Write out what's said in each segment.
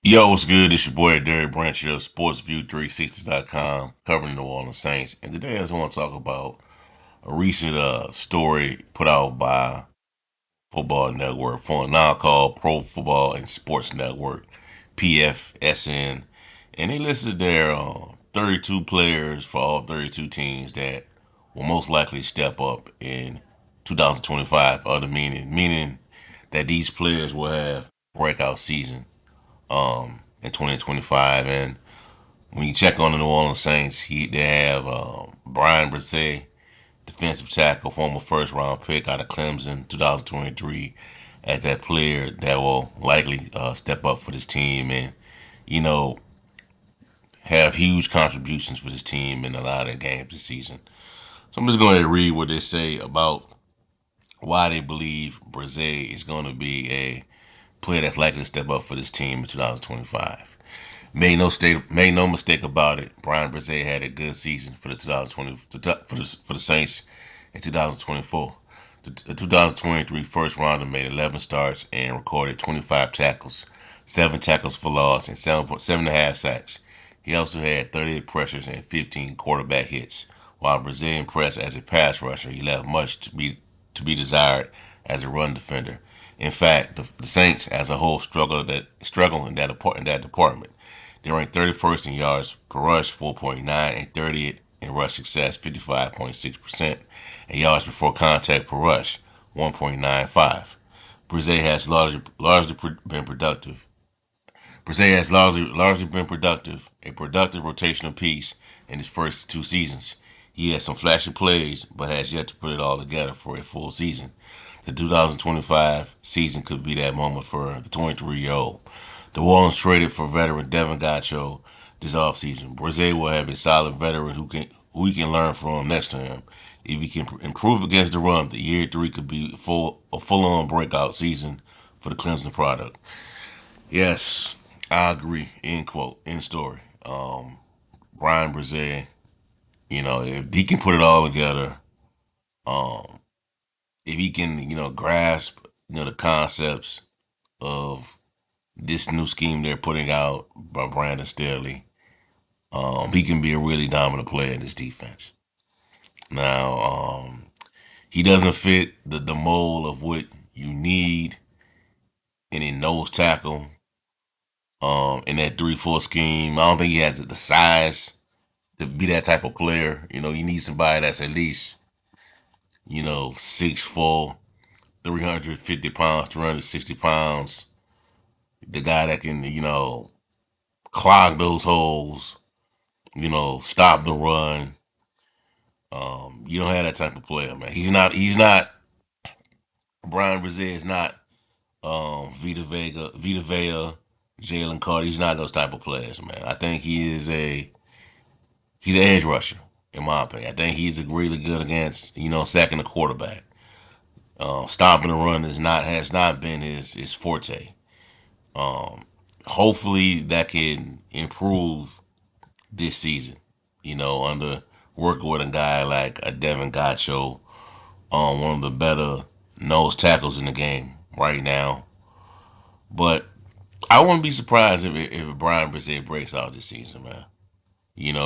Yo, what's good? It's your boy Derek Branch here, SportsView360.com, covering the New Orleans Saints. And today I just want to talk about a recent story put out by Football Network, for now called Pro Football and Sports Network, PFSN. And they listed their 32 players for all 32 teams that will most likely step up in 2025, meaning that these players will have breakout season in 2025. And when you check on the New Orleans Saints, they have Bryan Breese, defensive tackle, former first round pick out of Clemson, 2023, as that player that will likely step up for this team and you know have huge contributions for this team in a lot of the games this season. So I'm just going to read what they say about why they believe Breese is going to be a player that's likely to step up for this team in 2025. Made no mistake about it. Bryan Breese had a good season for the 2020 for the Saints in 2024. The 2023 first rounder made 11 starts and recorded 25 tackles, 7 tackles for loss, and 7.7.5 sacks. He also had 38 pressures and 15 quarterback hits. While Breese impressed as a pass rusher, he left much to be desired as a run defender. In fact, the Saints as a whole struggle in that department. They ranked 31st in yards per rush, 4.9, and 30th in rush success, 55.6%, and yards before contact per rush, 1.95. Breese has largely been productive. Breese has largely been productive, a productive rotational piece in his first 2 seasons. He has some flashy plays, but has yet to put it all together for a full season. The 2025 season could be that moment for the 23-year-old. The Orleans traded for veteran Devin Gacho this offseason. Breese will have a solid veteran who he can learn from next to him. If he can improve against the run, the year three could be a full on breakout season for the Clemson product. Yes, I agree. End quote. End story. Bryan Breese, if he can put it all together, um, if he can, grasp, the concepts of this new scheme they're putting out by Brandon Staley, he can be a really dominant player in this defense. Now, he doesn't fit the mold of what you need in a nose tackle in that 3-4 scheme. I don't think he has the size to be that type of player. You need somebody that's at least, 6'4", 350 pounds, 360 pounds. The guy that can, clog those holes, stop the run. You don't have that type of player, man. He's not, Brian Brzee is not Vita Vea, Jalen Carter. He's not those type of players, man. I think he's an edge rusher, in my opinion. I think he's really good against, sacking the quarterback. Stopping the run has not been his forte. Hopefully that can improve this season. Under working with a guy like a Devin Gacho, one of the better nose tackles in the game right now. But I wouldn't be surprised if Brian Brzee breaks out this season, man.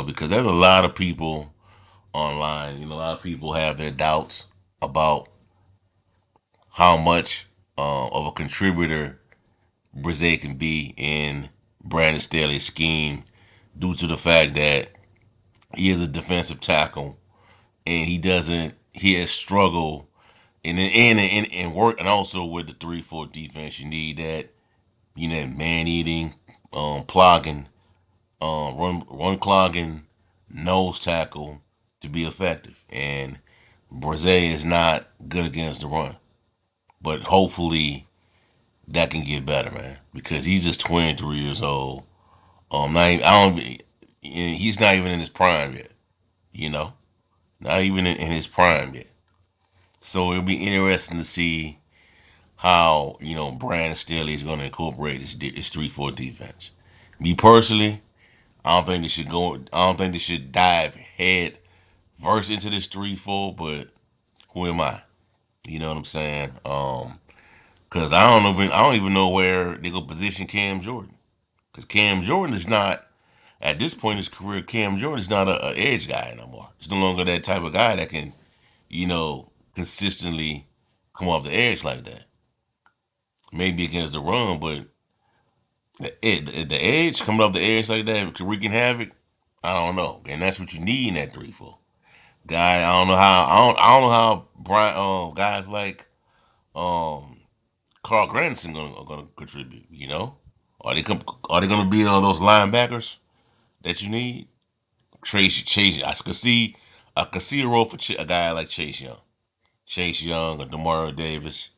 Because there's a lot of people online. A lot of people have their doubts about how much of a contributor Brzee can be in Brandon Staley's scheme due to the fact that he is a defensive tackle and he has struggled in work and also with the 3-4 defense. You need that, man eating, plogging, run clogging nose tackle to be effective. And Brzee is not good against the run, but hopefully that can get better, man, because he's just 23 years old. Not even, I don't. He's not even in his prime yet. You know, not even in his prime yet. So it'll be interesting to see how Brandon Staley is going to incorporate his 3-4 defense. Me personally, I don't think they should go. I don't think they should dive head first into this 3-4. But who am I? You know what I'm saying? Because I don't even know where they go position Cam Jordan. Because Cam Jordan is not, at this point in his career, Cam Jordan is not a edge guy no more. He's no longer that type of guy that can, consistently come off the edge like that. Maybe against the run, but the edge, coming off the edge like that, wreaking havoc, I don't know. And that's what you need in that 3-4. Guy, I don't know how Brian, guys like um Carl Granderson are gonna contribute. Are they are they gonna be those linebackers that you need? Chase. I could see a role for a guy like Chase Young, or Demario Davis,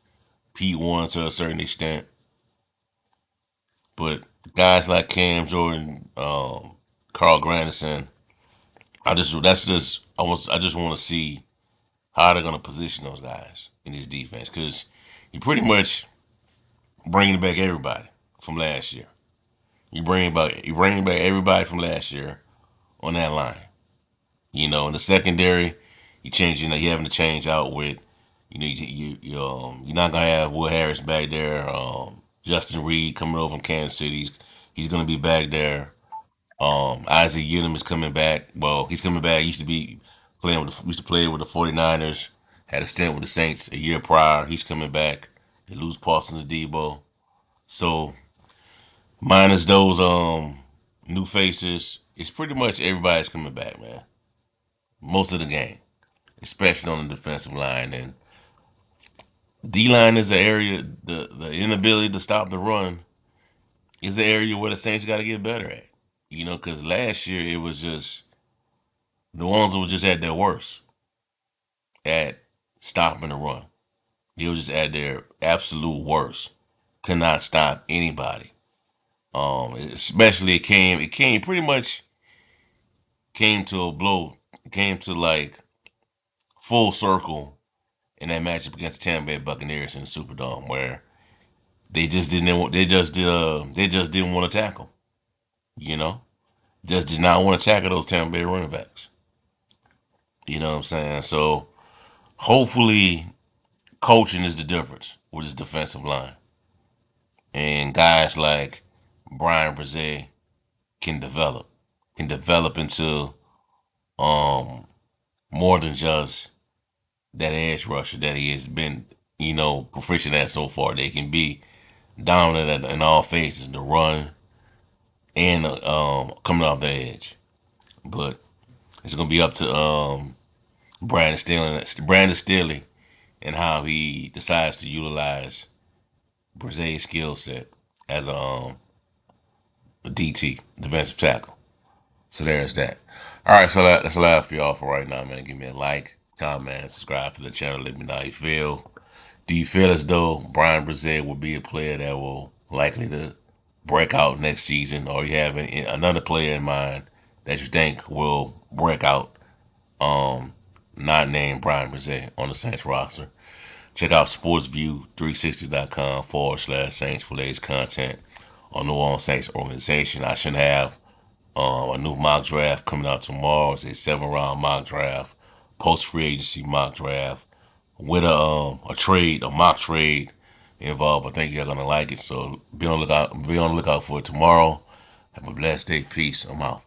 Pete One to a certain extent, but guys like Cam Jordan, Carl Granderson, I just want to see how they're gonna position those guys in this defense because you pretty much bringing back everybody from last year. You bringing back everybody from last year on that line. In the secondary, you having to change out with, you're not gonna have Will Harris back there. Justin Reed coming over from Kansas City, he's gonna be back there. Isaac Yiadom is coming back. Well, he's coming back. He used to play with the 49ers. Had a stint with the Saints a year prior. He's coming back. They lose Paulson to Debo. So minus those new faces, it's pretty much everybody's coming back, man. Most of the game, especially on the defensive line. And D line is the area, the inability to stop the run is the area where the Saints got to get better at. Because last year it was just the ones that was just at their worst at stopping the run. They were just at their absolute worst. Could not stop anybody. Especially it came pretty much came to a blow, came to like full circle in that matchup against the Tampa Bay Buccaneers in the Superdome, where they just didn't want to tackle. You know, just did not want to tackle those Tampa Bay running backs. You know what I'm saying? So hopefully, coaching is the difference with his defensive line, and guys like Bryan Breese can develop into um more than just that edge rusher that he has been, proficient at so far. They can be dominant in all phases, the run and coming off the edge. But it's gonna be up to Brandon Staley, and how he decides to utilize Braze's skill set as a DT, defensive tackle. So there's that. All right, so that's a lot for y'all for right now, man. Give me a like, comment, subscribe to the channel. Let me know how you feel. Do you feel as though Bryan Breese will be a player that will likely to break out next season, or you have another player in mind that you think will break out, um, not named Bryan Breese on the Saints roster? Check out sportsview360.com/Saints for latest content on New Orleans Saints organization. I should have a new mock draft coming out tomorrow. It's a 7 round mock draft, post free agency mock draft with a mock trade involved. I think you're gonna like it. So be on the lookout for it tomorrow. Have a blessed day. Peace. I'm out.